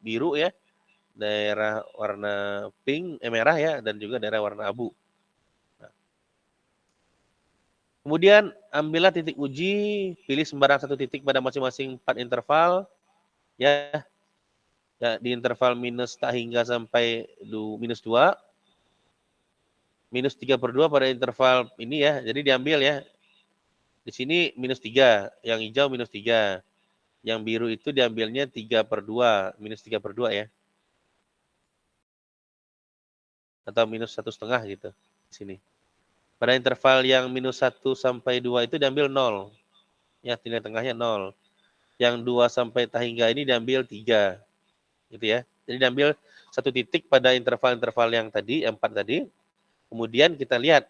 biru ya, daerah warna pink, merah ya, dan juga daerah warna abu. Nah. Kemudian ambillah titik uji, pilih sembarang satu titik pada masing-masing 4 interval, ya, di interval minus tak hingga sampai minus 2, minus 3/2 pada interval ini ya, jadi diambil ya. Di sini minus 3, yang hijau minus 3. Yang biru itu diambilnya 3/2, minus 3/2 ya. Atau minus 1,5 gitu, di sini. Pada interval yang minus 1 sampai 2 itu diambil 0. Ya, nilai tengahnya 0. Yang 2 sampai tak hingga ini diambil 3. Gitu ya. Jadi diambil satu titik pada interval-interval yang tadi, 4 tadi. Kemudian kita lihat,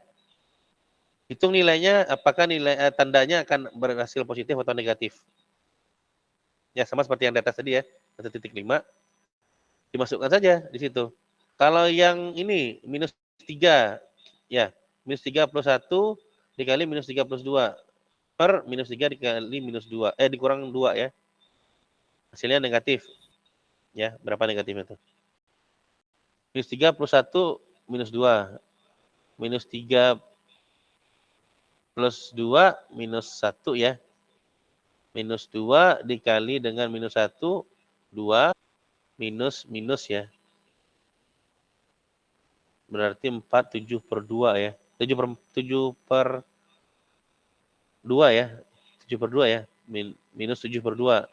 hitung nilainya, apakah nilai tandanya akan berhasil positif atau negatif. Ya, sama seperti yang di atas tadi ya, 1,5. Dimasukkan saja di situ. Kalau yang ini, minus 3, ya, minus 3 plus 1 dikali minus 3 plus 2, per minus 3 dikali minus 2, dikurang 2 ya. Hasilnya negatif. Ya, berapa negatifnya itu? Minus 3 plus 1, minus 2. Minus 3 plus 2, minus 1 ya. Minus 2 dikali dengan minus 1, 2, minus ya. Berarti 4, 7/2 ya. 7/2 ya. 7/2 ya. Minus 7/2.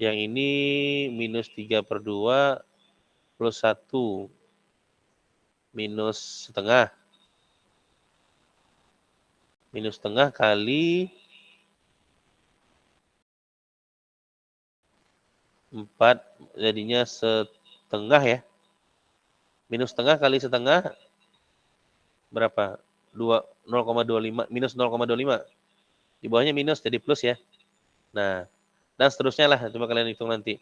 Yang ini minus 3/2 plus 1. Minus setengah. Minus setengah kali 4, jadinya setengah ya. Minus setengah kali setengah berapa? 0,25, minus 0,25. Di bawahnya minus jadi plus ya. Nah, dan seterusnya lah, coba kalian hitung nanti.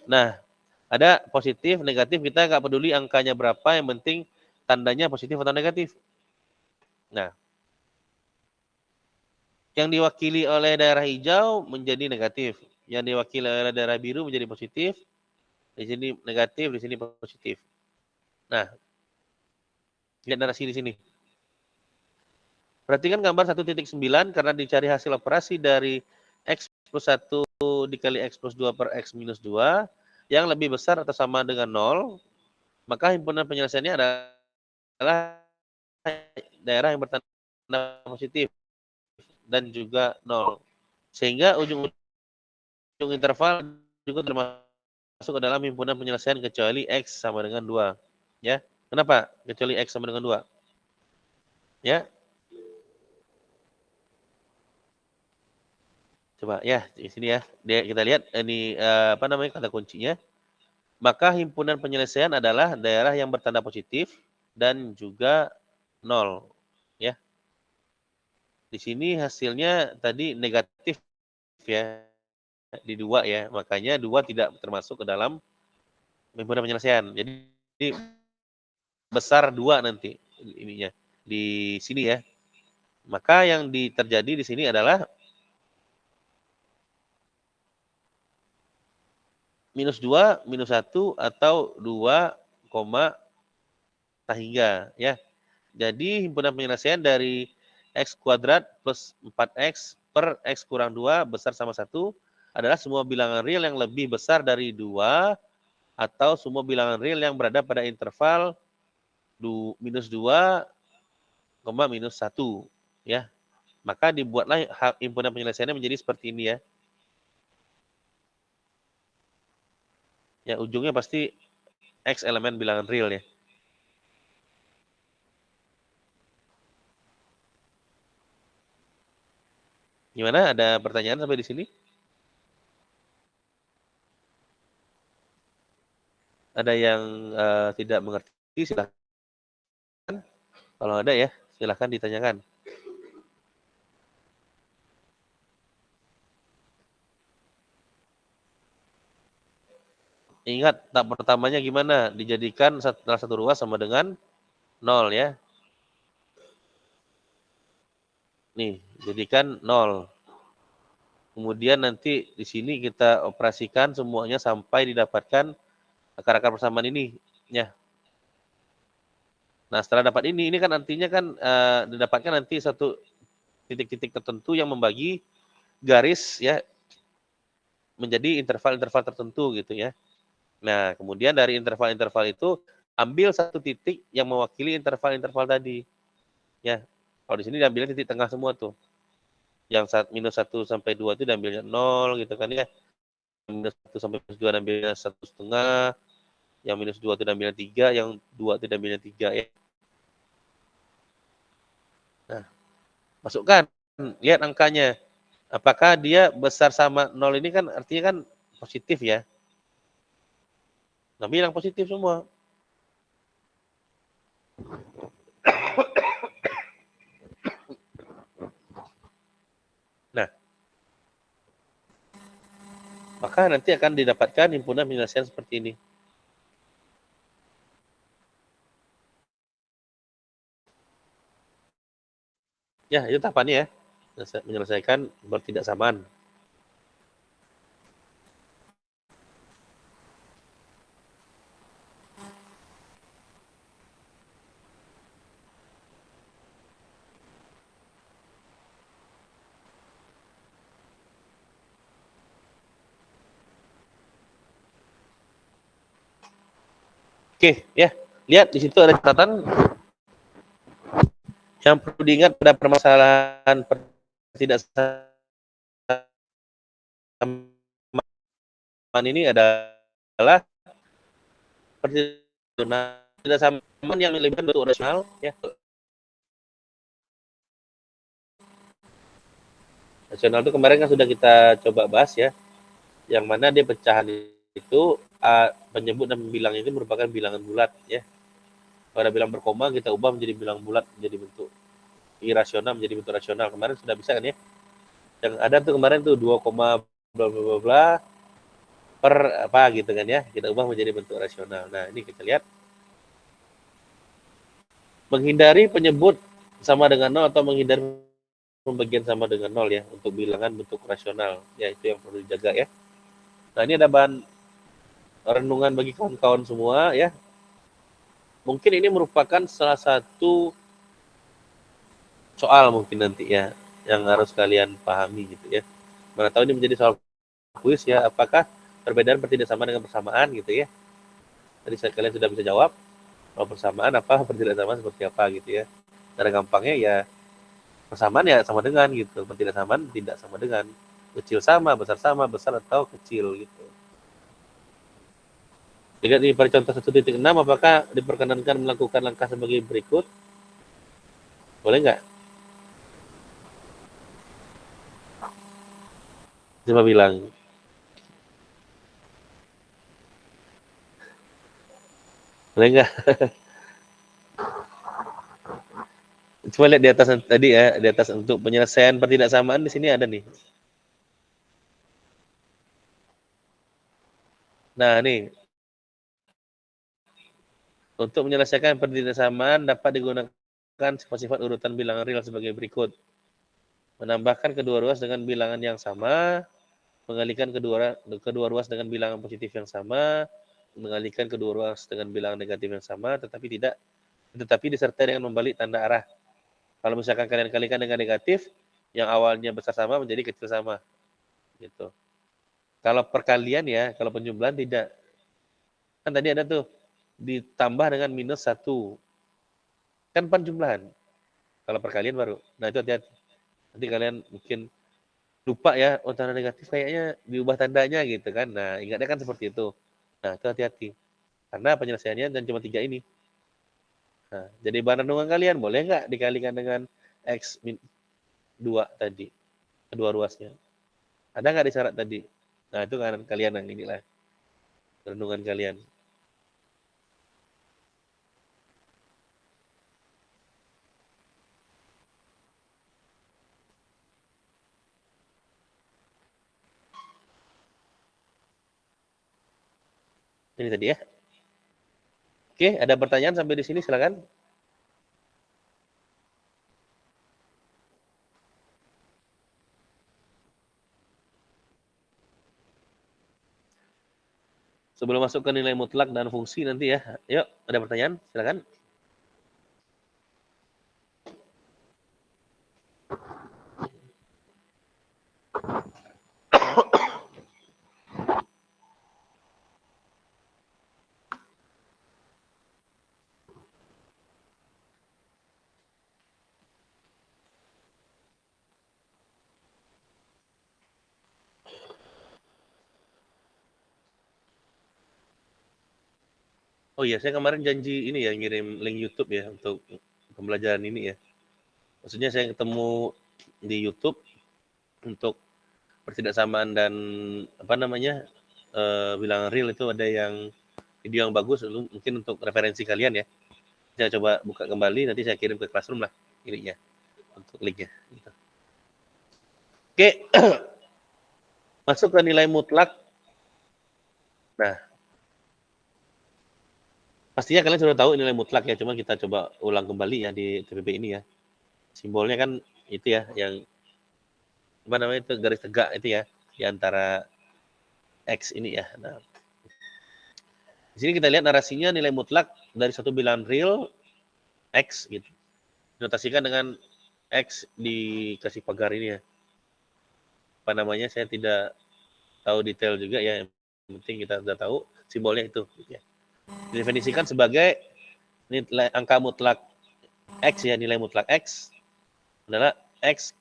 Nah, ada positif, negatif, kita nggak peduli angkanya berapa, yang penting tandanya positif atau negatif. Nah, yang diwakili oleh daerah hijau menjadi negatif, yang diwakili oleh daerah biru menjadi positif, di sini negatif, di sini positif. Nah, lihat narasi di sini. Perhatikan gambar 1.9 karena dicari hasil operasi dari X plus 1 dikali X plus 2 per X minus 2 yang lebih besar atau sama dengan 0, maka himpunan penyelesaiannya adalah daerah yang bertanda positif dan juga 0. Sehingga ujung interval juga termasuk ke dalam himpunan penyelesaian kecuali X sama dengan 2. Ya, kenapa? Kecuali X sama dengan 2. Ya, coba ya di sini ya. Kita lihat ini kata kuncinya. Maka himpunan penyelesaian adalah daerah yang bertanda positif dan juga 0 ya. Di sini hasilnya tadi negatif ya di 2 ya. Makanya 2 tidak termasuk ke dalam himpunan penyelesaian. Jadi besar 2 nanti ininya di sini ya. Maka yang terjadi di sini adalah minus 2, minus 1, atau 2, tak hingga ya. Jadi himpunan penyelesaian dari X kuadrat plus 4X per X kurang 2 besar sama 1 adalah semua bilangan real yang lebih besar dari 2 atau semua bilangan real yang berada pada interval minus 2, minus 1 ya. Maka dibuatlah himpunan penyelesaiannya menjadi seperti ini ya. Ya, ujungnya pasti X elemen bilangan real ya. Gimana? Ada pertanyaan sampai di sini? Ada yang tidak mengerti, silahkan. Kalau ada ya, silahkan ditanyakan. Ingat, tahap pertamanya gimana? Dijadikan salah satu ruas sama dengan 0 ya. Nih, jadikan 0. Kemudian nanti di sini kita operasikan semuanya sampai didapatkan akar-akar persamaan ini. Ya. Nah, setelah dapat ini kan artinya kan didapatkan nanti satu titik-titik tertentu yang membagi garis ya menjadi interval-interval tertentu gitu ya. Nah, kemudian dari interval-interval itu ambil satu titik yang mewakili interval-interval tadi. Ya. Kalau di sini diambilnya titik tengah semua tuh. Yang minus 1 sampai 2 itu diambilnya 0 gitu kan ya. Minus 1 sampai minus 2 diambilnya 1,5. Yang minus 2 itu diambilnya 3, yang 2 itu diambilnya 3 ya. Nah, masukkan. Lihat angkanya. Apakah dia besar sama 0 ini kan artinya kan positif ya. Nah, bilang positif semua. Nah, maka nanti akan didapatkan himpunan penyelesaian seperti ini. Ya, itu tahapannya ya. Menyelesaikan bertidaksamaan. Oke, ya. Lihat di situ ada catatan yang perlu diingat pada permasalahan ketidaksamaan ini adalah ketidaksamaan yang melibatkan bentuk rasional ya. Rasional itu kemarin kan sudah kita coba bahas ya, yang mana dia pecahan itu penyebut dan bilang itu merupakan bilangan bulat ya. Pada bilang berkoma kita ubah menjadi bilang bulat menjadi bentuk irasional menjadi bentuk rasional. Kemarin sudah bisa kan ya? Yang ada tuh kemarin tuh 2, bla bla bla bla per apa gitu kan ya. Kita ubah menjadi bentuk rasional. Nah, ini kita lihat menghindari penyebut sama dengan 0 atau menghindari pembagian sama dengan 0 ya untuk bilangan bentuk rasional. Ya, itu yang perlu dijaga ya. Nah, ini ada bahan renungan bagi kawan-kawan semua ya. Mungkin ini merupakan salah satu soal mungkin nanti ya yang harus kalian pahami gitu ya. Mana tahu ini menjadi soal kuis ya, apakah perbedaan bertidaksamaan dengan persamaan gitu ya. Tadi kalian sudah bisa jawab kalau persamaan apa, bertidaksamaan seperti apa gitu ya. Cara gampangnya ya persamaan ya sama dengan gitu, bertidaksamaan tidak sama dengan. Kecil sama, besar atau kecil gitu. Lihat di pada contoh 1.6, apakah diperkenankan melakukan langkah sebagai berikut? Boleh nggak? Coba bilang. Boleh nggak? Coba lihat di atas tadi ya, di atas untuk penyelesaian pertidaksamaan di sini ada nih. Nah, nih. Untuk menyelesaikan pertidaksamaan dapat digunakan sifat-sifat urutan bilangan real sebagai berikut. Menambahkan kedua ruas dengan bilangan yang sama, mengalihkan kedua ruas dengan bilangan positif yang sama, mengalihkan kedua ruas dengan bilangan negatif yang sama, tetapi disertai dengan membalik tanda arah. Kalau misalkan kalian kalikan dengan negatif, yang awalnya besar sama menjadi kecil sama. Gitu. Kalau perkalian ya, kalau penjumlahan tidak. Kan tadi ada tuh, ditambah dengan minus 1. Kan penjumlahan. Kalau perkalian baru. Nah, itu hati-hati. Nanti kalian mungkin lupa ya, oh tanda negatif kayaknya diubah tandanya gitu kan. Nah, ingatnya kan seperti itu. Nah, itu hati-hati. Karena penyelesaiannya dan cuma 3 ini. Nah, jadi bahan renungan kalian boleh nggak dikalikan dengan X 2 tadi, kedua ruasnya. Ada nggak di syarat tadi? Nah, itu kan kalian yang inilah renungan kalian. Ini tadi ya. Oke, ada pertanyaan sampai di sini silakan. Sebelum masuk ke nilai mutlak dan fungsi nanti ya. Yuk, ada pertanyaan? Silakan. Oh iya, saya kemarin janji ini ya, ngirim link YouTube ya untuk pembelajaran ini ya. Maksudnya saya ketemu di YouTube untuk pertidaksamaan dan apa namanya, bilangan real itu ada yang video yang bagus, mungkin untuk referensi kalian ya. Saya coba buka kembali, nanti saya kirim ke Classroom lah ininya, untuk linknya. Gitu. Oke, masuk ke nilai mutlak. Nah, pastinya kalian sudah tahu nilai mutlak ya, cuma kita coba ulang kembali ya di TPB ini ya. Simbolnya kan itu ya, yang apa namanya itu garis tegak itu ya, di antara X ini ya. Nah, di sini kita lihat narasinya nilai mutlak dari satu bilangan real X gitu. Dinotasikan dengan X dikasih pagar ini ya. Apa namanya saya tidak tahu detail juga ya. Yang penting kita sudah tahu simbolnya itu gitu ya. Didefinisikan sebagai nilai angka mutlak X ya, nilai mutlak X adalah X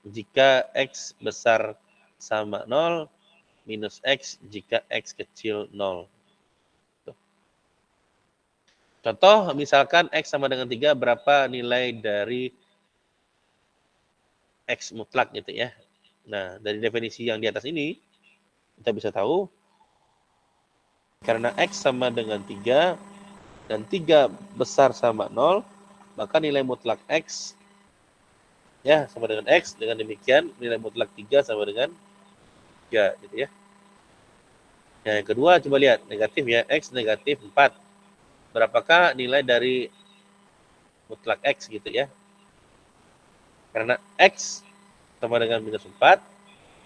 jika X besar sama 0 minus X jika X kecil 0. Contoh, misalkan X sama dengan 3, berapa nilai dari X mutlak gitu ya. Nah, dari definisi yang di atas ini, kita bisa tahu, karena X sama dengan 3, dan 3 besar sama 0, maka nilai mutlak X ya sama dengan X, dengan demikian nilai mutlak 3 sama dengan 3 gitu ya. Nah, yang kedua coba lihat, negatif ya, X negatif 4. Berapakah nilai dari mutlak X gitu ya. Karena X sama dengan minus 4,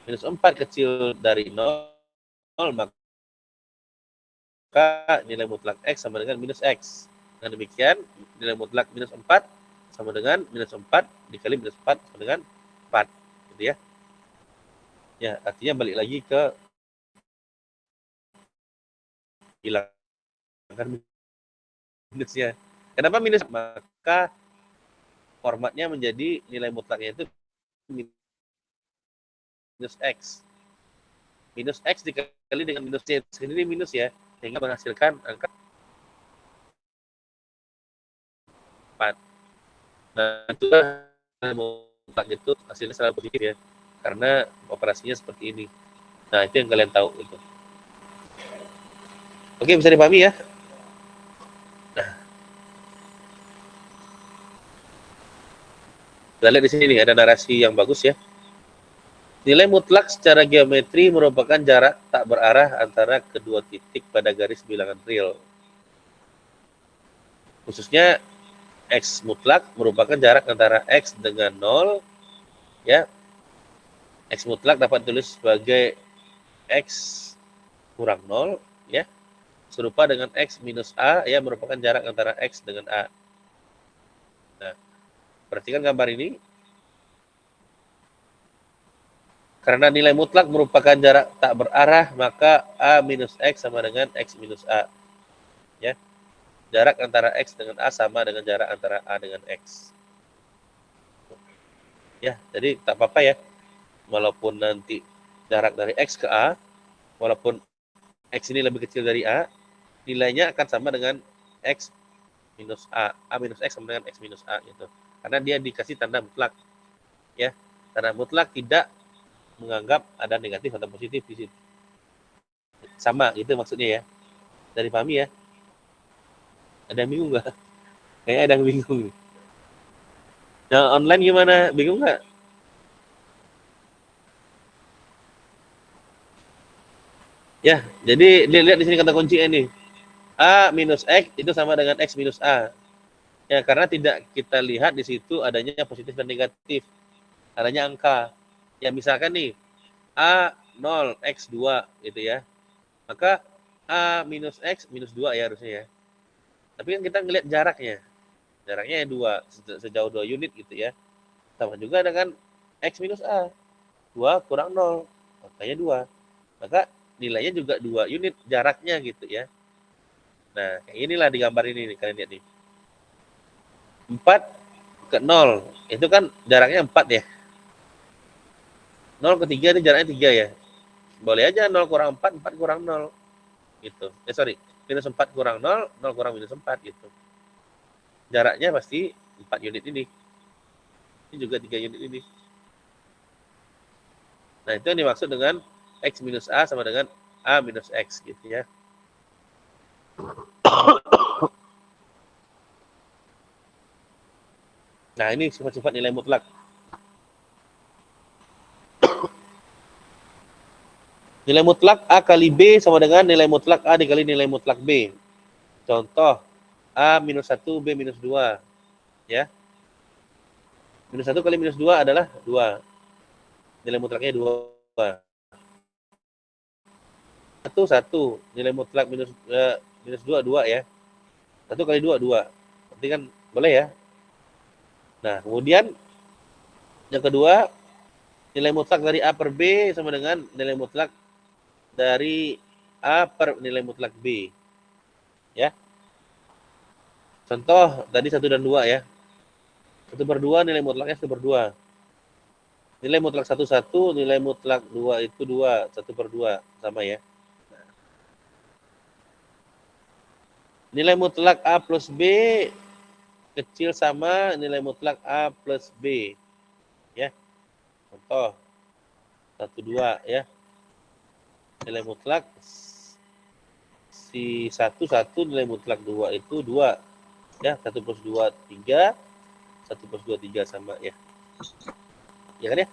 minus 4 kecil dari 0, maka nilai mutlak X sama dengan minus X. Dengan demikian, nilai mutlak minus 4 sama dengan minus 4 dikali minus 4 sama dengan 4. Gitu ya. Ya, artinya balik lagi ke hilangkan minusnya. Kenapa minus? Maka formatnya menjadi nilai mutlaknya itu minus X. Minus X dikali dengan minus C. Ini minus ya, sehingga menghasilkan angka 4. Nah, itu mutlak itu hasilnya selalu positif ya, karena operasinya seperti ini. Nah, itu yang kalian tahu itu. Oke, bisa dipahami ya? Nah, kita lihat di sini nih, ada narasi yang bagus ya. Nilai mutlak secara geometri merupakan jarak tak berarah antara kedua titik pada garis bilangan real. Khususnya X mutlak merupakan jarak antara X dengan 0 ya. X mutlak dapat ditulis sebagai X kurang 0 ya. Serupa dengan X minus A ya, merupakan jarak antara X dengan A. Nah, perhatikan gambar ini. Karena nilai mutlak merupakan jarak tak berarah, maka A minus X sama dengan X minus A. Ya. Jarak antara X dengan A sama dengan jarak antara A dengan X. Ya, jadi tak apa-apa ya. Walaupun nanti jarak dari X ke A, walaupun X ini lebih kecil dari A, nilainya akan sama dengan X minus A. A minus X sama dengan X minus A gitu. Karena dia dikasih tanda mutlak. Ya, tanda mutlak tidak menganggap ada negatif atau positif di situ. Sama gitu maksudnya ya. Dari pahami ya. Ada yang bingung nggak? Kayaknya ada yang bingung. Nah, online gimana? Bingung nggak? Ya, jadi lihat di sini kata kunci ini. A minus X itu sama dengan X minus A. Ya, karena tidak kita lihat di situ adanya positif dan negatif. Adanya angka. Ya, misalkan nih, A 0, X 2 gitu ya. Maka A minus X minus 2 ya harusnya ya. Tapi kan kita ngelihat jaraknya. Jaraknya ya 2, sejauh 2 unit gitu ya. Sama juga dengan X minus A. 2 kurang 0, makanya 2. Maka nilainya juga 2 unit jaraknya gitu ya. Nah, kayak inilah di gambar ini nih, kalian lihat nih. 4 ke 0, itu kan jaraknya 4 ya. 0 ke 3 itu jaraknya 3 ya. Boleh aja 0 kurang 4, 4 kurang 0. Gitu. Sorry, minus 4 kurang 0, 0 kurang minus 4 gitu. Jaraknya pasti 4 unit ini. Ini juga 3 unit ini. Nah, itu yang dimaksud dengan X minus A sama dengan A minus X gitu ya. Nah, ini sifat-sifat nilai mutlak. Nilai mutlak A kali B sama dengan nilai mutlak A dikali nilai mutlak B. Contoh, A minus 1, B minus 2. Ya. Minus 1 kali minus 2 adalah 2. Nilai mutlaknya 2. 1. Nilai mutlak minus 2, 2 ya. 1 kali 2, 2. Berarti kan boleh ya. Nah, kemudian yang kedua, nilai mutlak dari A per B sama dengan nilai mutlak dari A per nilai mutlak B. Ya. Contoh, tadi 1 dan 2 ya. 1 per 2 nilai mutlaknya 1 per 2. Nilai mutlak 1, 1, nilai mutlak 2 itu 2. 1 per 2. Sama ya. Nilai mutlak A plus B kecil sama nilai mutlak A plus B. Ya. Contoh, 1, 2 ya. Nilai mutlak si 1, 1, nilai mutlak 2 itu 2. Ya, 1 plus 2, 3. 1 plus 2, 3 sama ya. Ya kan ya?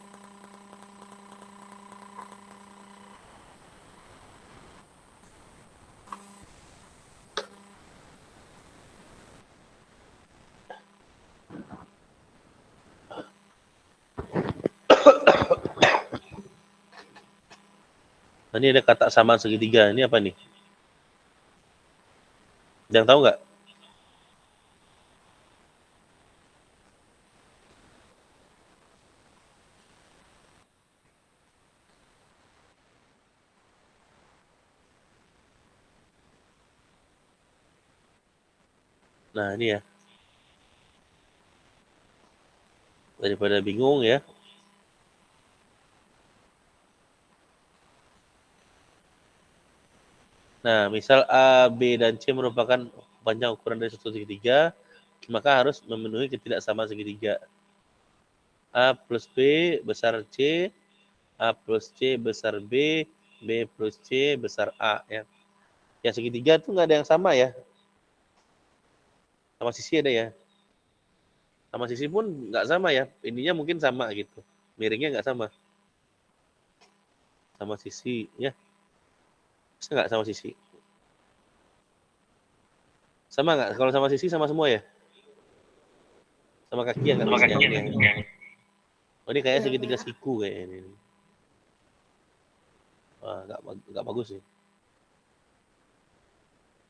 Nah, ini ada kata samaan segitiga. Ini apa nih? Yang tahu nggak? Nah, ini ya. Daripada bingung ya. Nah, misal A, B, dan C merupakan panjang ukuran dari satu segitiga, maka harus memenuhi ketidaksamaan segitiga. A plus B besar C, A plus C besar B, B plus C besar A. Ya, ya segitiga itu nggak ada yang sama ya. Sama sisi ada ya. Sama sisi pun nggak sama ya. Ininya mungkin sama gitu. Miringnya nggak sama. Sama sisi ya. Bisa nggak sama sisi? Sama nggak? Kalau sama sisi sama semua ya? Sama kaki yang nggak yang ini ya. Oh, ini kayaknya segitiga siku kayaknya ini. Wah, nggak bagus sih.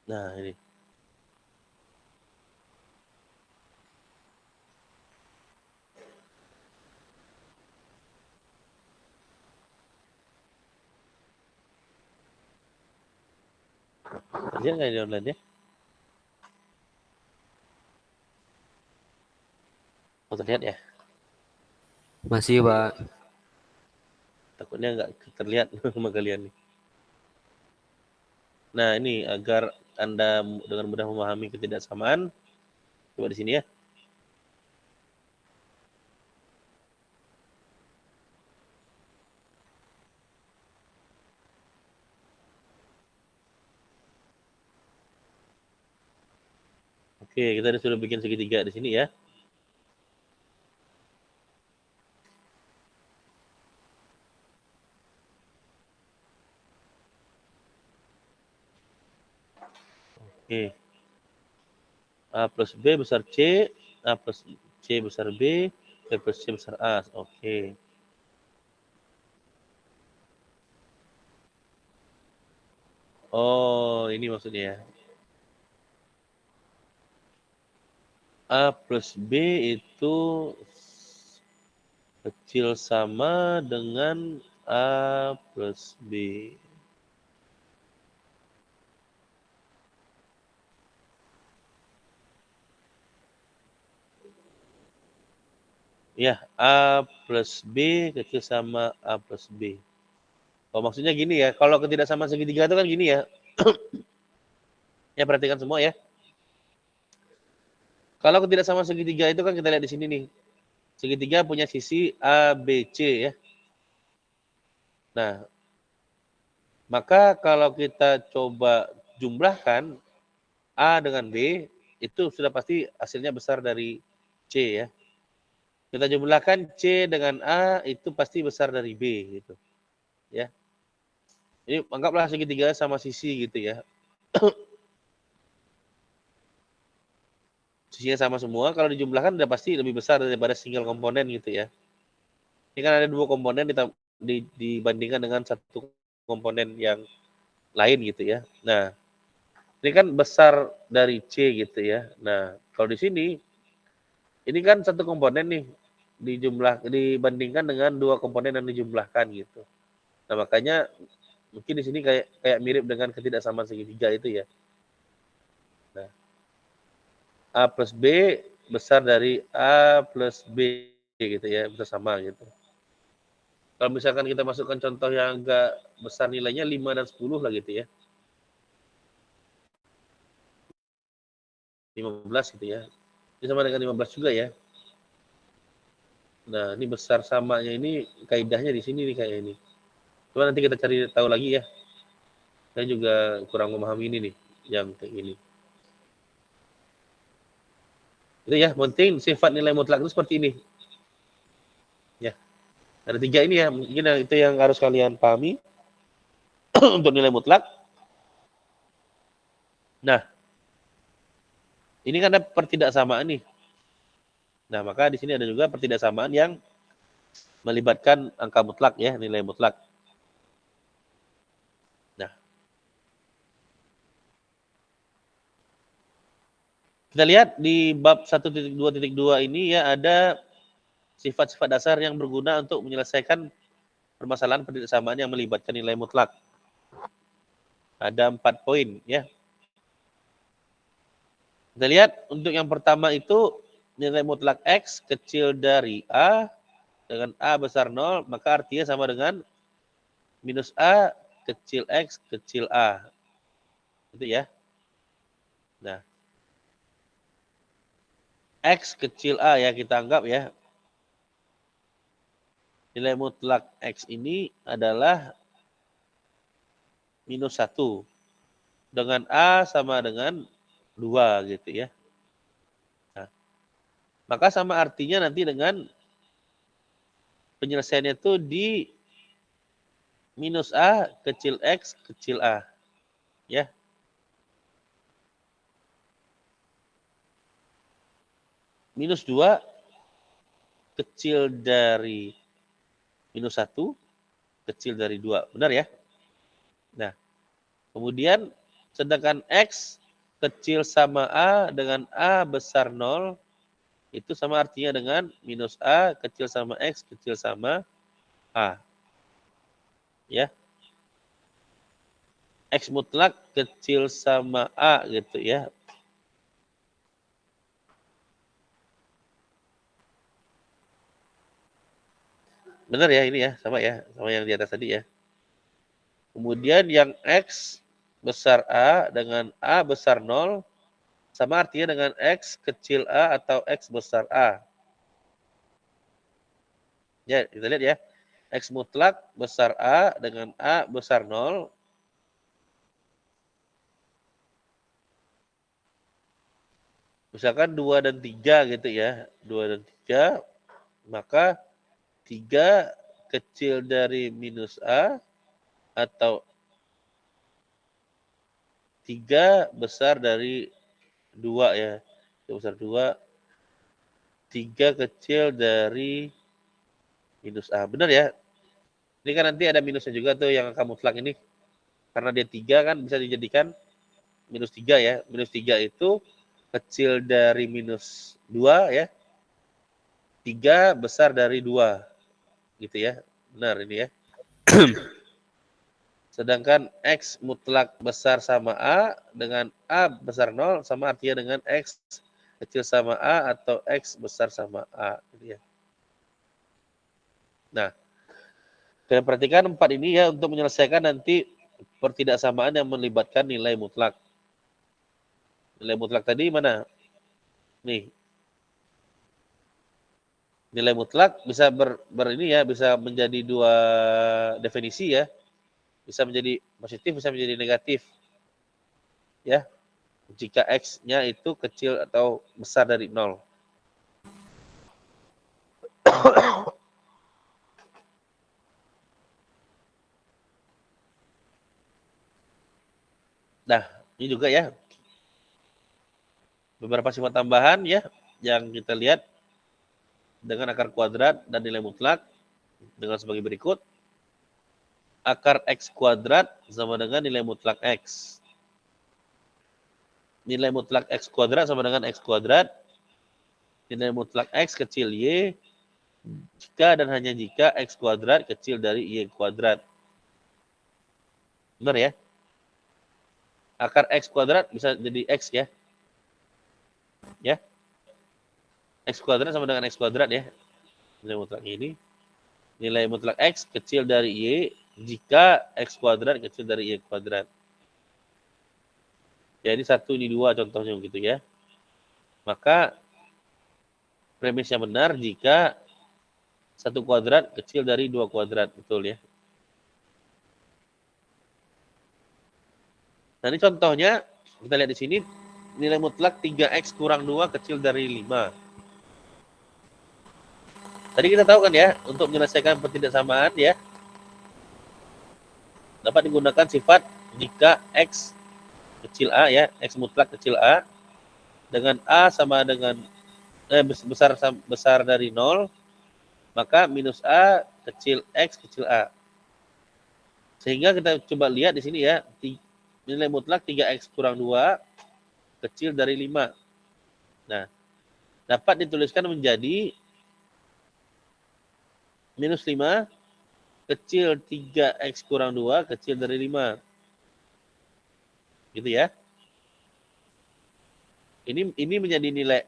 Nah, ini. Lihat nggak di online ya? Oh, terlihat ya? Masih, Pak. Takutnya nggak terlihat sama kalian nih. Nah, ini agar Anda dengan mudah memahami ketidaksamaan. Coba di sini ya. Oke, kita sudah bikin segitiga di sini ya. Oke. A plus B besar C, A plus C besar B, B plus C besar A. Oke. Oh, ini maksudnya ya. A plus B itu kecil sama dengan A plus B. Ya, A plus B kecil sama A plus B. Oh, maksudnya gini ya, kalau ketidaksamaan segitiga itu kan gini ya. Ya, perhatikan semua ya. Kalau ketidaksamaan segitiga itu kan kita lihat di sini nih. Segitiga punya sisi A, B, C ya. Nah, maka kalau kita coba jumlahkan A dengan B, itu sudah pasti hasilnya besar dari C ya. Kita jumlahkan C dengan A, itu pasti besar dari B gitu. Ya. Ini anggaplah segitiga sama sisi gitu ya. Sisinya sama semua, kalau dijumlahkan udah pasti lebih besar daripada single komponen gitu ya. Ini kan ada dua komponen dibandingkan dengan satu komponen yang lain gitu ya. Nah, ini kan besar dari C gitu ya. Nah, kalau di sini, ini kan satu komponen nih, dibandingkan dengan dua komponen yang dijumlahkan gitu. Nah, makanya mungkin di sini kayak mirip dengan ketidaksamaan segitiga itu ya. Nah, A plus B besar dari A plus B gitu ya, bisa sama gitu. Kalau misalkan kita masukkan contoh yang agak besar nilainya 5 dan 10 lah gitu ya. 15 gitu ya. Ini sama dengan 15 juga ya. Nah, ini besar samanya ini kaidahnya di sini nih kayak ini. Coba nanti kita cari tahu lagi ya. Saya juga kurang memahami ini nih, yang kayak gini. Itu ya, penting sifat nilai mutlak itu seperti ini. Ya, ada 3 ini ya, mungkin itu yang harus kalian pahami untuk nilai mutlak. Nah, ini kan ada pertidaksamaan nih. Nah, maka di sini ada juga pertidaksamaan yang melibatkan angka mutlak ya, nilai mutlak. Nah, kita lihat di bab 1.2.2 ini ya ada sifat-sifat dasar yang berguna untuk menyelesaikan permasalahan pertidaksamaan yang melibatkan nilai mutlak. Ada 4 poin ya. Kita lihat untuk yang pertama itu nilai mutlak X kecil dari A dengan A besar 0, maka artinya sama dengan minus A kecil X kecil A. Itu ya. Nah, X kecil A ya kita anggap ya. Nilai mutlak X ini adalah minus 1. Dengan A sama dengan 2 gitu ya. Nah, maka sama artinya nanti dengan penyelesaiannya itu di minus A kecil X kecil A. Ya. Minus 2 kecil dari minus 1 kecil dari 2. Benar ya? Nah, kemudian sedangkan X kecil sama A dengan A besar 0 itu sama artinya dengan minus A kecil sama X kecil sama A. Ya. X mutlak kecil sama A gitu ya. Benar ya ini ya, sama yang di atas tadi ya. Kemudian yang X besar A dengan A besar 0 sama artinya dengan X kecil A atau X besar A. Ya, kita lihat ya. X mutlak besar A dengan A besar 0. Misalkan 2 dan 3 gitu ya. 2 dan 3, maka 3 kecil dari minus A atau 3 besar dari 2 ya. 3 besar 2, 3 kecil dari minus A. Benar ya? Ini kan nanti ada minusnya juga tuh yang angka mutlak ini. Karena dia 3 kan bisa dijadikan minus 3 ya. Minus 3 itu kecil dari minus 2 ya. 3 besar dari 2. Gitu ya. Benar ini ya. Sedangkan X mutlak besar sama A dengan A besar 0 sama artinya dengan X kecil sama A atau X besar sama A. Gitu ya. Nah, kalian perhatikan 4 ini ya untuk menyelesaikan nanti pertidaksamaan yang melibatkan nilai mutlak. Nilai mutlak tadi mana? Nih. Nilai mutlak bisa ini ya, bisa menjadi 2 definisi ya. Bisa menjadi positif, bisa menjadi negatif. Ya. Jika X-nya itu kecil atau besar dari 0. Nah, ini juga ya. Beberapa sifat tambahan ya yang kita lihat dengan akar kuadrat dan nilai mutlak dengan sebagai berikut. Akar X kuadrat sama dengan nilai mutlak X. Nilai mutlak X kuadrat sama dengan X kuadrat. Nilai mutlak X kecil Y jika dan hanya jika X kuadrat kecil dari Y kuadrat. Benar ya? Akar X kuadrat bisa jadi X ya. Ya. X kuadrat sama dengan X kuadrat ya. Nilai mutlak ini. Nilai mutlak X kecil dari Y jika X kuadrat kecil dari Y kuadrat. Jadi 1 ini 2 contohnya begitu ya. Maka premisnya benar jika 1 kuadrat kecil dari 2 kuadrat. Betul ya. Nah ini contohnya, kita lihat di sini, nilai mutlak 3X kurang 2 kecil dari 5. Tadi kita tahu kan ya, untuk menyelesaikan pertidaksamaan ya, dapat digunakan sifat jika X kecil A ya, X mutlak kecil A, dengan A sama dengan besar dari 0, maka minus A kecil X kecil A. Sehingga kita coba lihat di sini ya, nilai mutlak 3X kurang 2 kecil dari 5. Nah, dapat dituliskan menjadi minus 5 kecil 3X kurang 2 kecil dari 5. Gitu ya. Ini menjadi nilai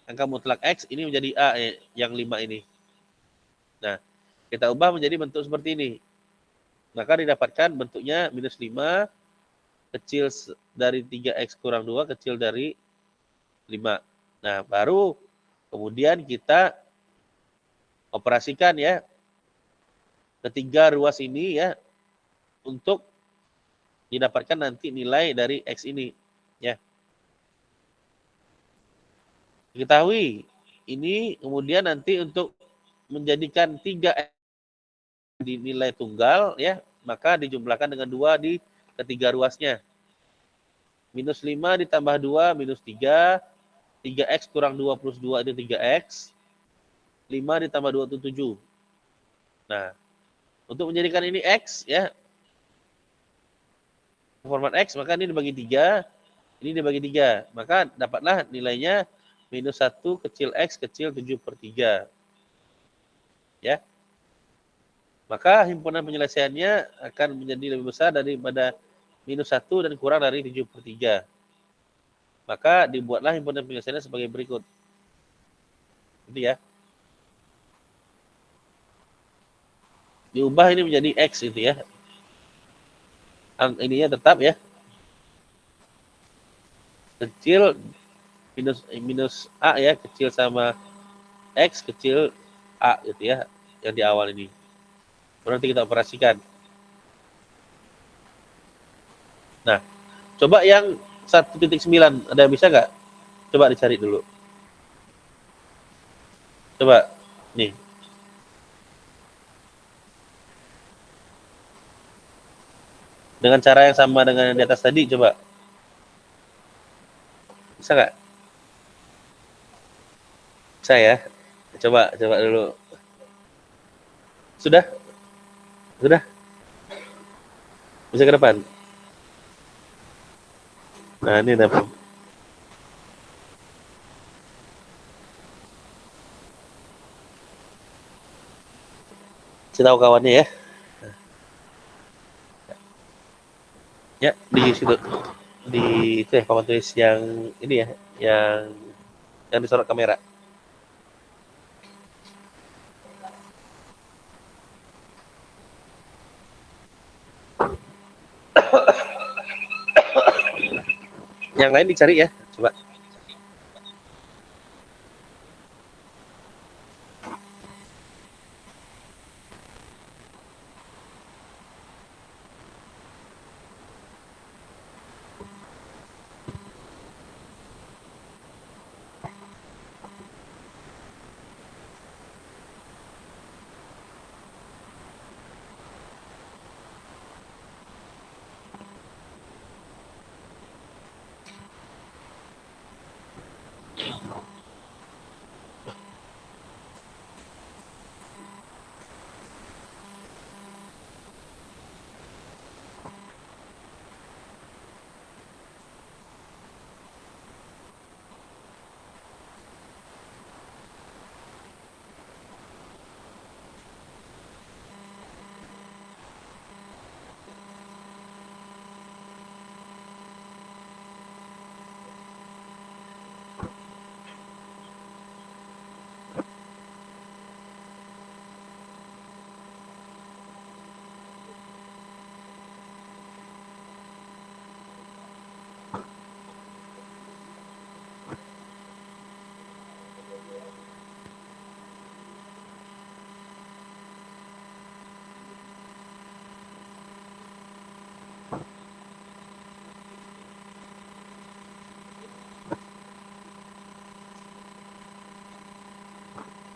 angka mutlak X, ini menjadi A yang 5 ini. Nah, kita ubah menjadi bentuk seperti ini. Maka didapatkan bentuknya minus 5 kecil dari 3X kurang 2 kecil dari 5. Nah, baru kemudian kita operasikan ya ketiga ruas ini ya untuk didapatkan nanti nilai dari X ini ya. Diketahui ini kemudian nanti untuk menjadikan 3 di nilai tunggal ya, maka dijumlahkan dengan 2 di ketiga ruasnya. Minus 5 ditambah 2 minus 3, 3X kurang 2 plus 2 itu 3X, 5 ditambah 2 itu 7. Nah, untuk menjadikan ini X ya, format X, maka ini dibagi 3, ini dibagi 3. Maka dapatlah nilainya minus 1 kecil X kecil 7/3. Ya. Maka himpunan penyelesaiannya akan menjadi lebih besar daripada minus 1 dan kurang dari 7/3. Maka dibuatlah himpunan penyelesaiannya sebagai berikut. Gitu ya. Diubah ini menjadi X gitu ya. Ininya tetap ya. Kecil minus A ya, kecil sama X kecil A gitu ya, yang di awal ini. Nanti kita operasikan. Nah, coba yang 1.9, ada yang bisa nggak? Coba dicari dulu. Coba, nih. Dengan cara yang sama dengan yang di atas tadi, coba. Bisa nggak? Bisa ya? Coba dulu. Sudah? Sudah? Bisa ke depan. Nah, ini dapat. Saya tahu kawannya ya. Ya, di situ. Di itu ya, papan tulis yang ini ya, yang disorot kamera. Yang lain dicari ya, coba.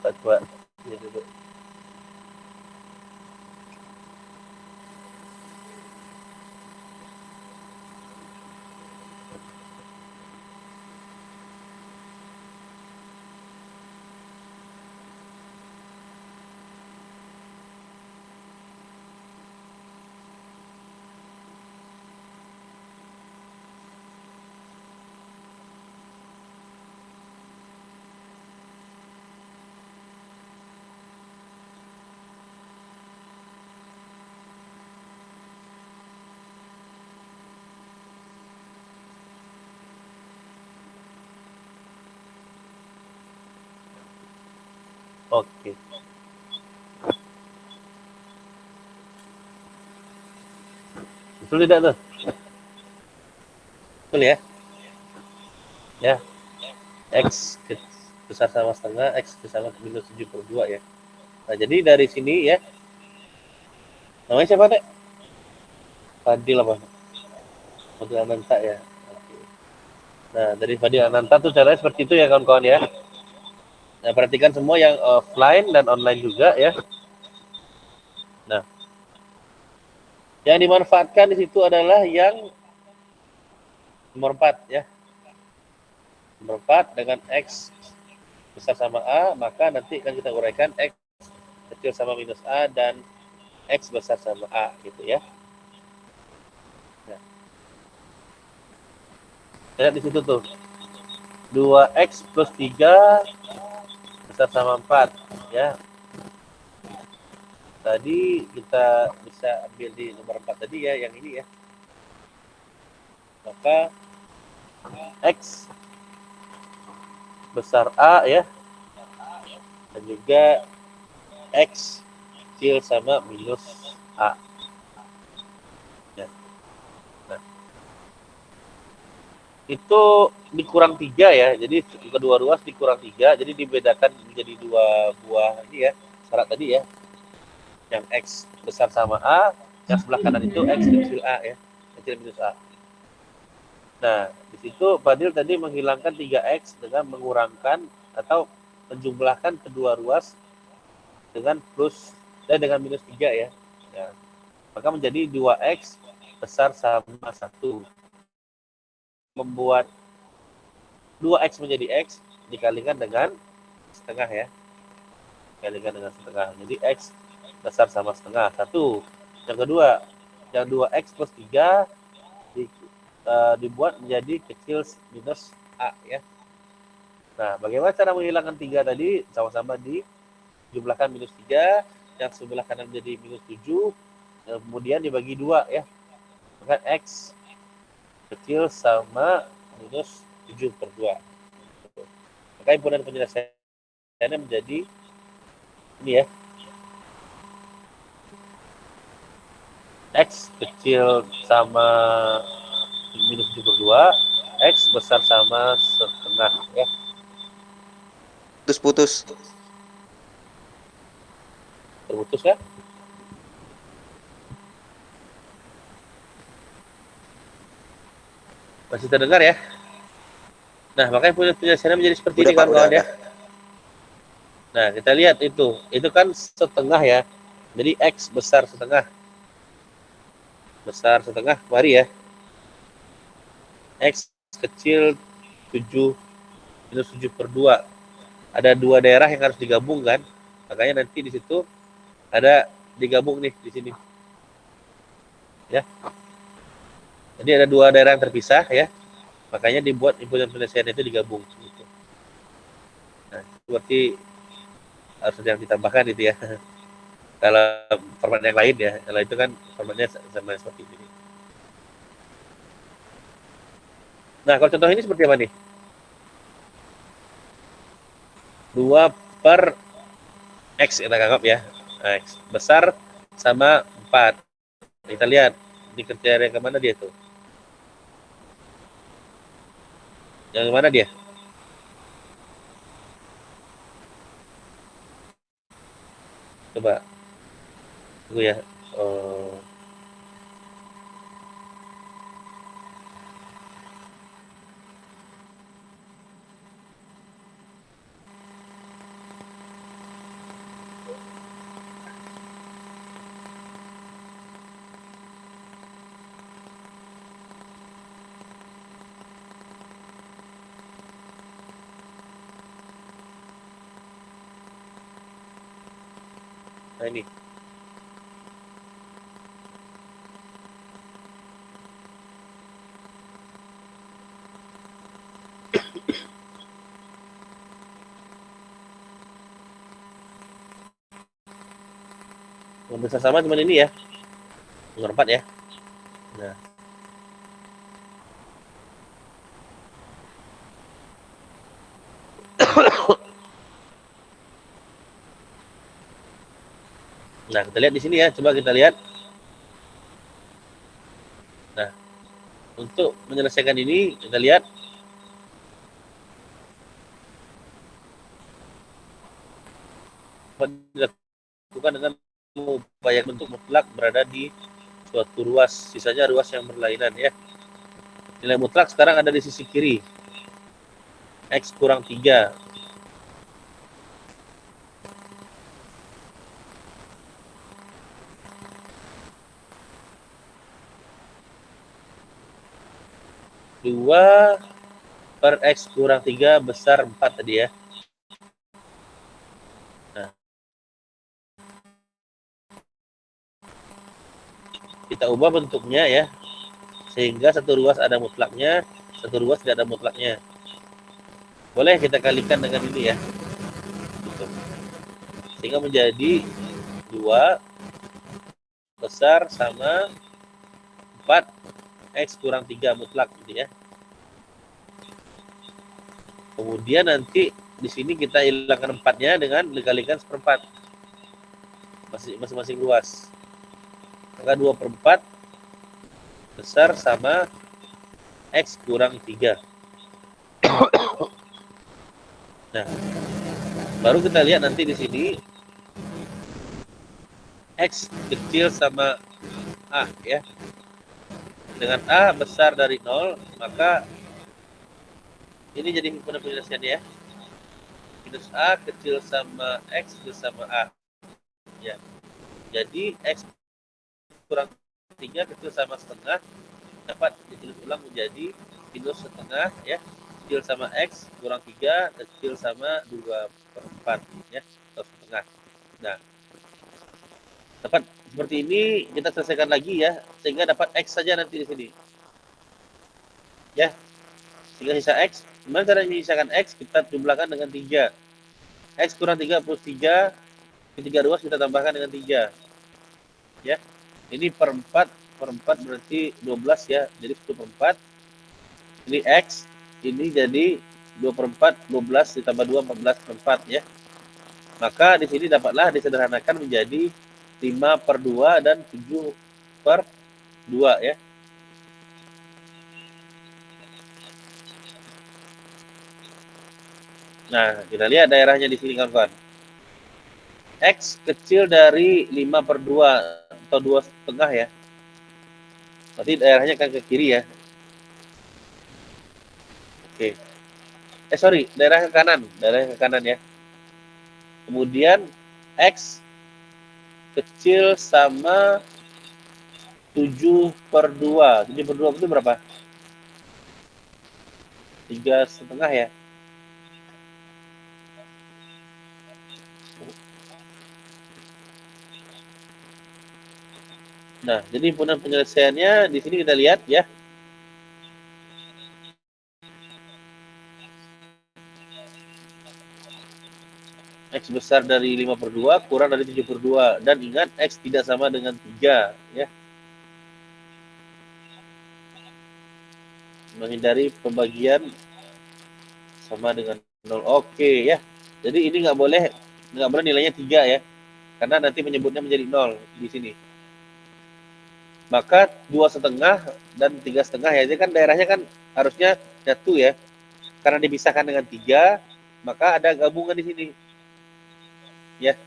Coba ini dulu. Oke. Betul tidak tuh? Betul ya? Ya, X besar sama setengah, X sama minus 72 ya. Nah, jadi dari sini ya, namanya siapa, Dek? Fadil apa? Fadil Ananta ya. Oke. Nah, dari Fadil Ananta tuh caranya seperti itu ya, kawan-kawan ya. Nah, perhatikan semua yang offline dan online juga ya. Nah, yang dimanfaatkan di situ adalah yang nomor 4 ya. Nomor 4 dengan X besar sama A, maka nanti akan kita uraikan X kecil sama minus A dan X besar sama A gitu ya. Nah, lihat di situ tuh. 2X plus 3 besar sama 4 ya. Tadi kita bisa ambil di nomor 4 tadi ya, yang ini ya. Maka X besar A ya, dan juga X kecil sama minus A ya. Nah, itu dikurang 3 ya, jadi kedua ruas dikurang 3, jadi dibedakan menjadi dua buah ini ya, syarat tadi ya, yang X besar sama A, yang sebelah kanan itu X kecil A ya, kecil minus A. Nah, di situ Fadil tadi menghilangkan 3X dengan mengurangkan atau menjumlahkan kedua ruas dengan plus dan dengan minus 3 ya. Ya. Maka menjadi 2X besar sama 1. Membuat 2X menjadi X dikalikan dengan setengah ya. Dikalikan dengan setengah. Jadi X besar sama setengah. 1. Yang kedua, Yang 2x plus 3 dibuat menjadi kecil minus A ya. Nah, bagaimana cara menghilangkan 3 tadi? Sama-sama dijumlahkan minus 3, yang sebelah kanan menjadi minus 7, kemudian dibagi 2 ya. Maka x kecil sama minus 7 per 2. Maka himpunan penyelesaiannya menjadi ini ya. X kecil sama minus 7 per 2, X besar sama setengah ya. Putus-putus. Terputus ya. Masih terdengar ya? Nah, makanya penyelesaiannya menjadi seperti Udah ini Pak, kawan-kawan udah. ya. Nah, kita lihat itu kan setengah ya. Jadi X besar setengah. Besar setengah, mari ya. X kecil 7 minus 7 per 2. Ada 2 daerah yang harus digabungkan. Makanya nanti di situ ada digabung nih di sini. Ya. Jadi ada 2 daerah yang terpisah ya. Makanya dibuat himpunan penyelesaian itu digabung gitu. Nah, seperti harus ada yang ditambahkan itu ya. Kalau format yang lain ya, kalau itu kan formatnya sama seperti ini. Nah, kalau contoh ini seperti apa nih? 2 per X kita anggap ya. X besar sama 4. Kita lihat di kriteria yang kemana dia tuh. Yang mana dia? Coba. Tunggu ya. Oh. Nah ini. Yang besar sama cuma ini ya. Nomor 4 ya. Nah. Nah, kita lihat di sini ya. Coba kita lihat. Nah, untuk menyelesaikan ini, kita lihat. Dilakukan dengan upaya bentuk mutlak berada di suatu ruas. Sisanya ruas yang berlainan ya. Nilai mutlak sekarang ada di sisi kiri. X kurang 3. Dua per X kurang 3 besar 4 tadi ya. Nah, kita ubah bentuknya ya. Sehingga satu ruas ada mutlaknya, satu ruas tidak ada mutlaknya. Boleh kita kalikan dengan ini ya. Gitu. Sehingga menjadi 2 besar sama 4 X kurang 3 mutlak gitu ya. Kemudian nanti di sini kita hilangkan 4-nya dengan dikalikan seperempat. Masing-masing ruas. Maka 2 per 4 besar sama X kurang 3. Nah, baru kita lihat nanti di sini X kecil sama A ya. Dengan A besar dari 0, maka ini jadi himpunan penyelesaian ya. Minus A kecil sama X kecil sama A. Ya. Jadi X kurang 3 kecil sama setengah dapat ditulis ulang menjadi minus setengah ya. Kecil sama X kurang 3 kecil sama 2 per 4 ya. Atau setengah. Nah, dapat seperti ini kita selesaikan lagi ya, sehingga dapat X saja nanti di sini. Ya, sehingga sisa X. Gimana cara menyisakan X? Kita jumlahkan dengan 3. X kurang 3 plus 3, 3 ruas kita tambahkan dengan 3. Ya, ini per 4 berarti 12 ya, jadi 10 per 4. Ini X, ini jadi 2 per 4, 12 ditambah 2, 14 per 4 ya. Maka di sini dapatlah disederhanakan menjadi 5 per 2 dan 7 per 2 ya. Nah, kita lihat daerahnya di sini kawan-kawan. X kecil dari 5 per 2 atau 2,5 ya. Berarti daerahnya akan ke kiri ya. Oke. Sorry, daerah ke kanan ya. Kemudian X kecil sama 7 per 2. 7 per 2 itu berapa? 3,5 ya. Nah, jadi himpunan penyelesaiannya di sini kita lihat ya. X besar dari 5 per 2 kurang dari 7 per 2. Dan ingat, X tidak sama dengan 3 ya. Menghindari pembagian sama dengan 0. Oke ya. Jadi ini nggak boleh nilainya 3 ya. Karena nanti menyebutnya menjadi 0 di sini. Maka 2,5 dan 3,5 ya. Jadi kan daerahnya kan harusnya nyatu ya. Karena dipisahkan dengan 3, maka ada gabungan di sini. Ya.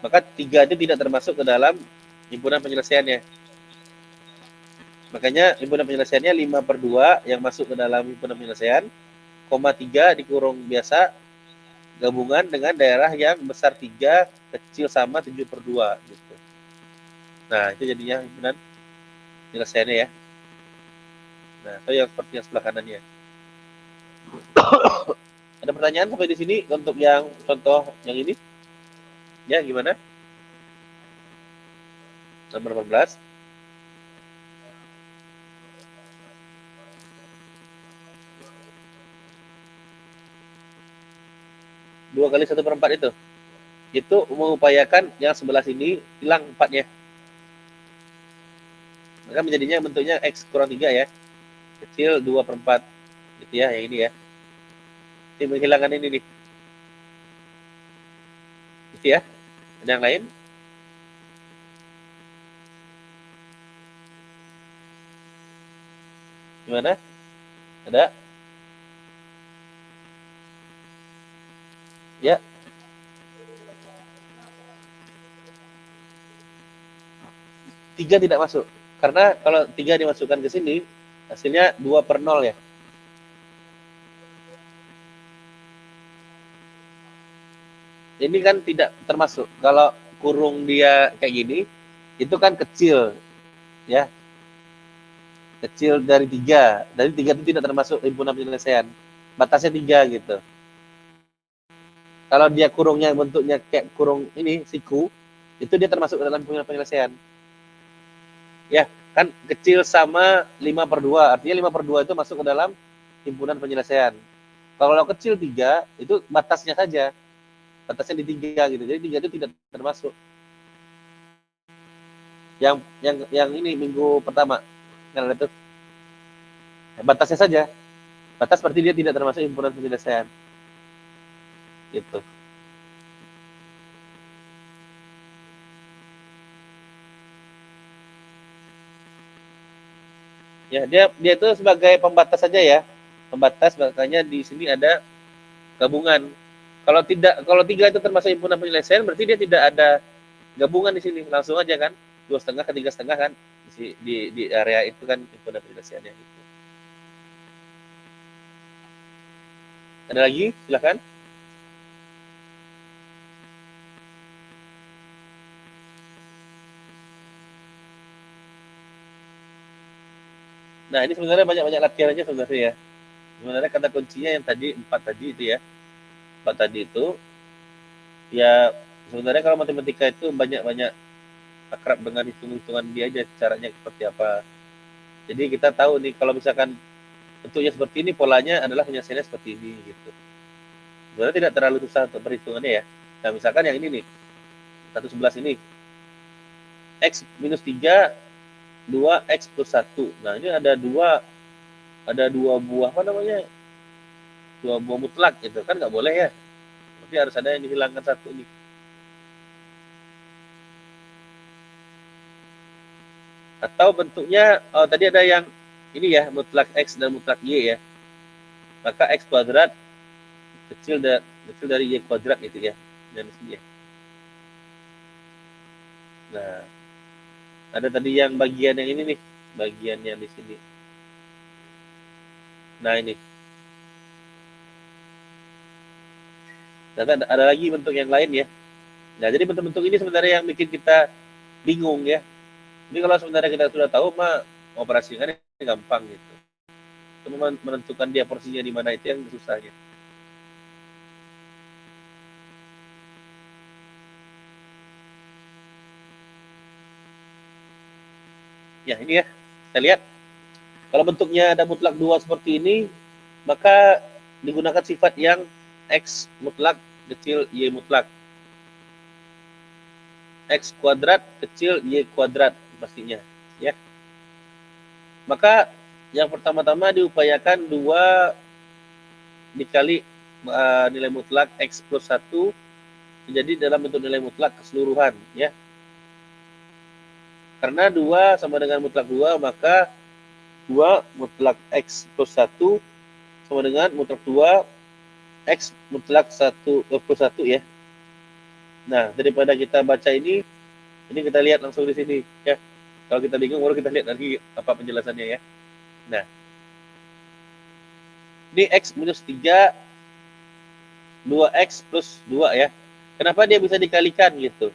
Maka 3 itu tidak termasuk ke dalam himpunan penyelesaiannya. Makanya himpunan penyelesaiannya 5 per 2 yang masuk ke dalam himpunan penyelesaian, 3 dikurung biasa, gabungan dengan daerah yang besar 3, kecil sama 7 per 2. Gitu. Nah, itu jadinya himpunan penyelesaiannya ya. Nah, itu yang seperti yang sebelah kanannya. Ada pertanyaan sampai di sini untuk yang contoh yang ini? Ya, gimana? Nomor 14. 2 kali 1 per 4 itu mengupayakan yang sebelah sini hilang 4-nya. Maka menjadinya bentuknya X kurang 3 ya. Kecil 2 per 4. Gitu ya, yang ini ya. Ini menghilangkan ini nih. Gitu ya. Ada yang lain? Gimana? Ada? Ya. Tiga tidak masuk. Karena kalau 3 dimasukkan ke sini, hasilnya 2 per 0 ya. Ini kan tidak termasuk. Kalau kurung dia kayak gini, itu kan kecil. Ya. Kecil dari 3. Dari 3 itu tidak termasuk himpunan penyelesaian. Batasnya 3 gitu. Kalau dia kurungnya bentuknya kayak kurung ini, siku, itu dia termasuk dalam himpunan penyelesaian. Ya, kan kecil sama 5 per 2. Artinya 5 per 2 itu masuk ke dalam himpunan penyelesaian. Kalau kecil 3, itu batasnya saja. Batasnya di 3 gitu. Jadi 3 itu tidak termasuk. Yang ini minggu pertama. Nah, itu batasnya saja. Batas berarti dia tidak termasuk himpunan penyelesaian. Gitu. Ya, dia itu sebagai pembatas saja ya. Pembatas, makanya di sini ada gabungan. Kalau 3 itu termasuk himpunan penyelesaian, berarti dia tidak ada gabungan di sini. Langsung aja kan, 2,5 ke 3,5 kan di area itu kan himpunan penyelesaiannya. Gitu. Ada lagi? Silakan. Nah, ini sebenarnya banyak-banyak latihannya sebenarnya ya. Sebenarnya kata kuncinya yang tadi 4 tadi itu ya. 4 tadi itu ya sebenarnya kalau matematika itu banyak-banyak akrab dengan hitung-hitungan dia aja caranya seperti apa. Jadi kita tahu nih kalau misalkan bentuknya seperti ini, polanya adalah penyelesaiannya seperti ini gitu. Sebenarnya tidak terlalu susah untuk perhitungannya ya. Nah misalkan yang ini nih, 111 ini, X minus 3, 2X plus 1. Nah ini ada dua buah apa namanya, dua buah mutlak gitu kan, nggak boleh ya. Berarti harus ada yang dihilangkan satu nih. Atau bentuknya, oh tadi ada yang ini ya, mutlak X dan mutlak Y ya. Maka X kuadrat kecil dari Y kuadrat gitu ya. Dan di sini ya. Nah, ada tadi yang bagian yang ini nih, bagian yang di sini. Nah ini. Dan ada lagi bentuk yang lain ya. Nah jadi bentuk-bentuk ini sebenarnya yang bikin kita bingung ya. Jadi kalau sebenarnya kita sudah tahu mah operasikannya gampang gitu. Cuma menentukan dia porsinya di mana itu yang susahnya. Ya ini ya, kita lihat. Kalau bentuknya ada mutlak 2 seperti ini, maka digunakan sifat yang X mutlak kecil Y mutlak. X kuadrat kecil Y kuadrat pastinya. Ya. Maka yang pertama-tama diupayakan 2 dikali nilai mutlak X plus 1 menjadi dalam bentuk nilai mutlak keseluruhan. Ya. Karena 2 sama dengan mutlak 2, maka 2 mutlak X plus 1 sama dengan mutlak 2 X mutlak 1 plus 1 ya. Nah, daripada kita baca ini kita lihat langsung di sini ya. Kalau kita bingung baru kita lihat lagi apa penjelasannya ya. Nah, ini X minus 3 2X plus 2 ya. Kenapa dia bisa dikalikan gitu?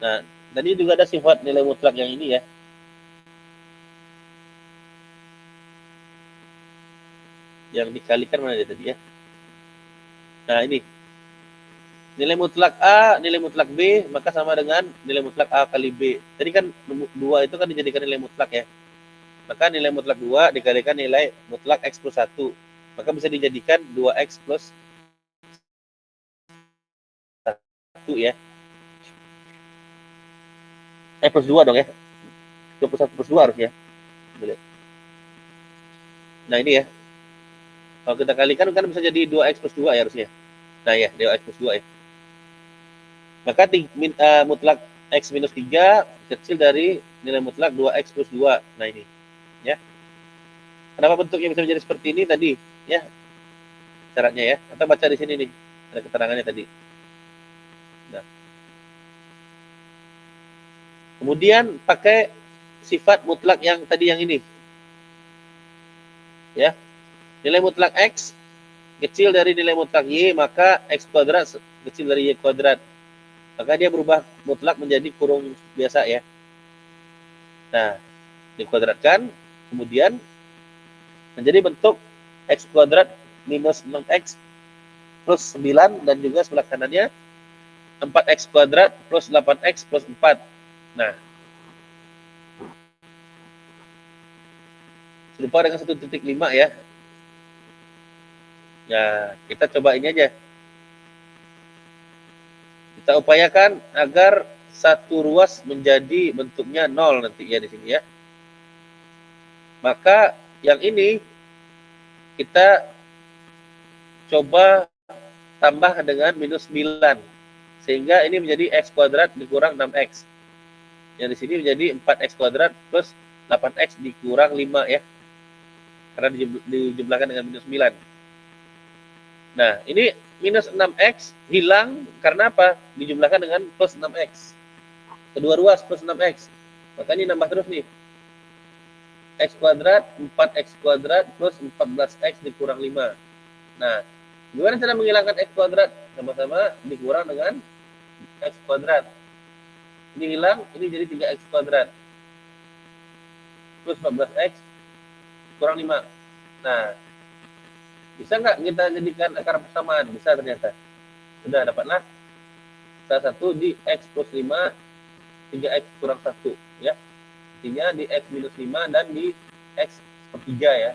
Nah, tadi juga ada sifat nilai mutlak yang ini ya. Yang dikalikan mana dia tadi ya? Nah, ini. Nilai mutlak A, nilai mutlak B, maka sama dengan nilai mutlak A kali B. Tadi kan 2 itu kan dijadikan nilai mutlak ya. Maka nilai mutlak 2 dikalikan nilai mutlak X plus 1. Maka bisa dijadikan 2X plus 1 ya. Plus 2 dong ya. 21 plus 2 harus ya. Nah ini ya. Kalau kita kalikan kan bisa jadi 2X plus 2 ya harusnya. Nah ya, 2X plus 2 ya. Maka mutlak X minus 3 kecil dari nilai mutlak 2X plus 2. Nah ini. Ya. Kenapa bentuknya bisa menjadi seperti ini tadi? Ya. Caranya ya. Kita baca di sini nih. Ada keterangannya tadi. Nah. Kemudian pakai sifat mutlak yang tadi yang ini. Ya. Nilai mutlak X kecil dari nilai mutlak Y, maka X kuadrat kecil dari Y kuadrat. Maka dia berubah mutlak menjadi kurung biasa ya. Nah, dikuadratkan, kemudian menjadi bentuk X kuadrat minus 6X plus 9, dan juga sebelah kanannya 4X kuadrat plus 8X plus 4. Nah, serupa dengan 1.5 ya. Ya, kita coba ini aja. Kita upayakan agar satu ruas menjadi bentuknya 0 nanti ya di sini ya. Maka yang ini kita coba tambah dengan minus 9. Sehingga ini menjadi X kuadrat dikurang 6X. Yang di sini menjadi 4X kuadrat plus 8X dikurang 5 ya. Karena dijumlahkan dengan minus 9. Nah, ini minus 6X hilang karena apa? Dijumlahkan dengan plus 6X. Kedua ruas plus 6X. Makanya nambah terus nih. X kuadrat, 4X kuadrat plus 14X dikurang 5. Nah, gimana cara menghilangkan X kuadrat? Sama-sama dikurang dengan X kuadrat. Ini hilang, ini jadi 3X kuadrat. Plus 14X kurang 5. Nah, bisa nggak kita jadikan akar persamaan? Bisa ternyata. Sudah dapatlah salah satu di X plus 5 3x kurang 1 ya. Artinya di x minus 5 dan di x sepertiga ya.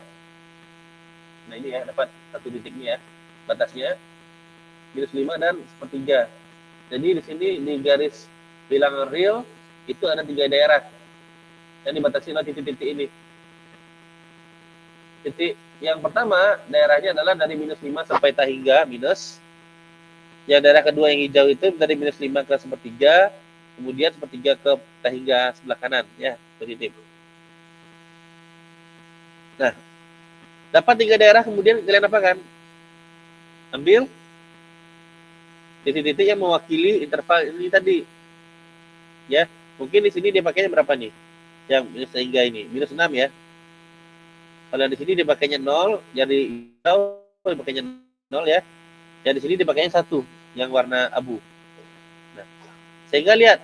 Nah ini ya, dapat satu titiknya ya. Batasnya minus 5 dan sepertiga. Jadi di sini di garis bilangan real itu ada 3 daerah yang dibatasi oleh titik-titik ini. Titik yang pertama daerahnya adalah dari minus 5 sampai tahingga minus. Yang daerah kedua yang hijau itu dari minus 5 ke sepertiga, kemudian sepertiga ke tahingga sebelah kanan ya, positif. Nah, dapat 3 daerah kemudian kalian apa kan? Ambil titik-titik yang mewakili interval ini tadi. Ya, mungkin di sini dia pakainya berapa nih? Yang minus tahingga ini, minus 6 ya. Kalau di sini dia pakainya 0, jadi hijau dia pakainya 0 ya. Yang di sini dia pakainya 1, yang warna abu. Nah, sehingga lihat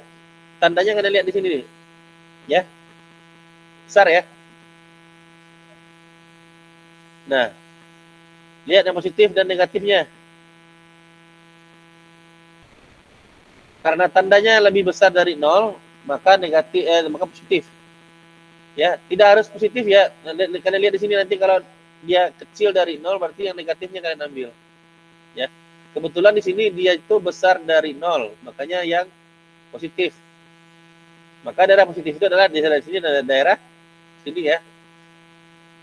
tandanya kalian lihat di sini nih. Ya. Besar ya. Nah, lihat yang positif dan negatifnya. Karena tandanya lebih besar dari 0, maka negatif maka positif. Ya, tidak harus positif ya. Kalian lihat di sini nanti kalau dia kecil dari 0 berarti yang negatifnya kalian ambil. Ya. Kebetulan di sini dia itu besar dari 0, makanya yang positif. Maka daerah positif itu adalah di sini ada daerah sini ya.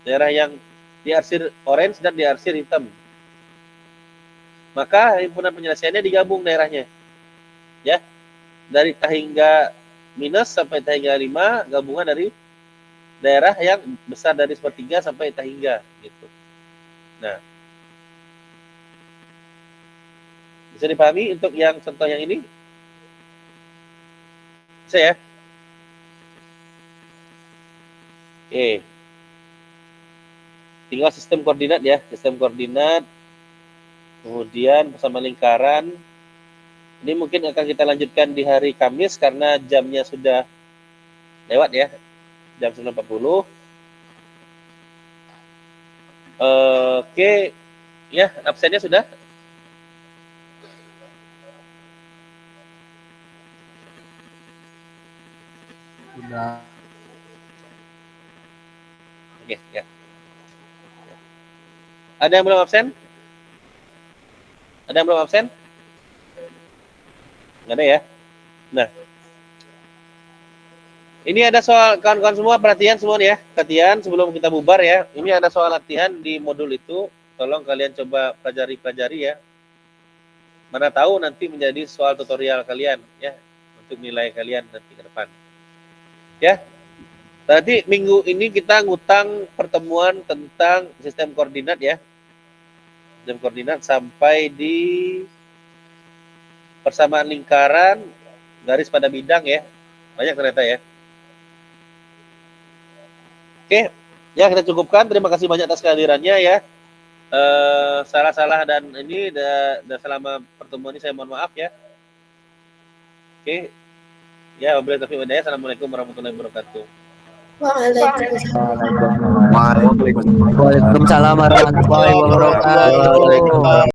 Daerah yang diarsir orange dan diarsir hitam. Maka himpunan penyelesaiannya digabung daerahnya. Ya. Dari tahingga minus sampai tahingga 5, gabungan dari daerah yang besar dari sepertiga sampai tahingga gitu. Nah, bisa dipahami untuk yang contoh yang ini? Bisa ya? Oke. Tinggal sistem koordinat ya, sistem koordinat. Kemudian bersama lingkaran. Ini mungkin akan kita lanjutkan di hari Kamis karena jamnya sudah lewat ya. Jam 9.40. Oke. Ya, absennya sudah? Sudah. Oke, ya. Ada yang belum absen? Ada yang belum absen? Nggak ada ya? Nah, ini ada soal, kawan-kawan semua perhatian semua nih ya. Perhatian sebelum kita bubar ya. Ini ada soal latihan di modul itu. Tolong kalian coba pelajari ya. Mana tahu nanti menjadi soal tutorial kalian ya. Untuk nilai kalian nanti ke depan. Ya. Berarti minggu ini kita ngutang pertemuan tentang sistem koordinat ya. Sistem koordinat sampai di persamaan lingkaran, garis pada bidang ya. Banyak ternyata ya. Oke, ya kita cukupkan. Terima kasih banyak atas kehadirannya ya. Salah-salah dan ini dan selama pertemuan ini saya mohon maaf ya. Oke. Ya, wabillahi taufiq wal hidayah. Assalamualaikum warahmatullahi wabarakatuh. Waalaikumsalam warahmatullahi wabarakatuh.